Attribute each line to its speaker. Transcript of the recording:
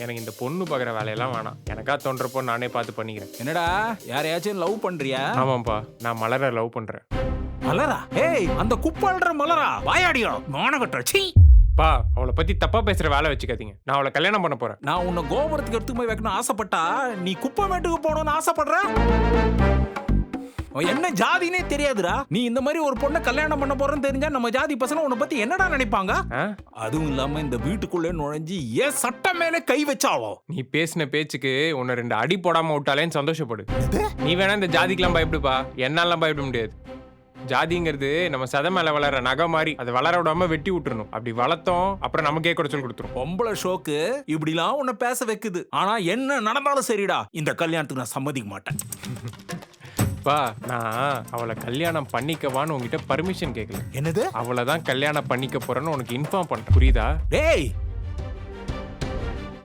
Speaker 1: எனக்கு இந்த பொண்ணு பார்க்குற வேலையெல்லாம் வேணாம். எனக்கா தோன்றப்போ நானே பார்த்து பண்ணிக்கிறேன்.
Speaker 2: என்னடா யாரையாச்சும் லவ் பண்றியா?
Speaker 1: ஆமாப்பா, நான் மலரை லவ் பண்றேன்.
Speaker 2: மலரா? ஏய், அந்த குப்பாள்ற மலரா? வாயாடியோ மானகட்ட. சீ.
Speaker 1: பா, அவளை பத்தி தப்பா பேசுற வேலை வச்சுக்காதீங்க. நான் அவளை கல்யாணம் பண்ண போறேன்.
Speaker 2: நான் உன்னை கோபுரத்துக்கு எடுத்து போய் வைக்கணும் ஆசைப்பட்டா நீ குப்பமேட்டுக்கு போகணும்னு ஆசைப்படுற? அவன் என்ன ஜாதினே தெரியாதுடா. நீ இந்த மாதிரி ஒரு பொண்ணை கல்யாணம் பண்ண போறன்னு தெரிஞ்சா நம்ம ஜாதி பசங்க உன்னை பத்தி என்னடா நினைப்பாங்க?
Speaker 1: ஆ?
Speaker 2: அதுவும் இல்லாம இந்த வீட்டுக்குள்ளே நுழைஞ்சு ஏன் சட்டம் மேல கை வச்சாவோ?
Speaker 1: நீ பேசின பேச்சுக்கு உன்னை 2 அடி போடாம விட்டாலேன்னு சந்தோஷப்படு. நீ வேணா இந்த ஜாதிக்கெல்லாம் பயப்படுப்பா, என்னாலாம் பயப்பட முடியாது. ஜாதிங்கிறது நம்ம சத மேல வளர நகை மாதிரி, அதை வளர விடாம வெட்டி விட்டுறணும். அப்படி வளர்த்தோம் அப்புறம் நமக்கே குறைச்சல் கொடுத்துரும்.
Speaker 2: பொம்பளை ஷோக்கு இப்படிலாம் உன்னை பேச வைக்குது. ஆனா என்ன நடந்தாலும் சரிடா, இந்த கல்யாணத்துக்கு நான் சம்மதிக்க மாட்டேன்.
Speaker 1: பா, நான் அவளை கல்யாணம் பண்ணிக்கவான்னு உங்ககிட்ட பர்மிஷன் கேட்கல.
Speaker 2: என்னது?
Speaker 1: அவளை தான் கல்யாணம் பண்ணிக்க போறேன்னு உனக்கு இன்ஃபார்ம் பண்றேன். புரியுதா?
Speaker 2: டேய்,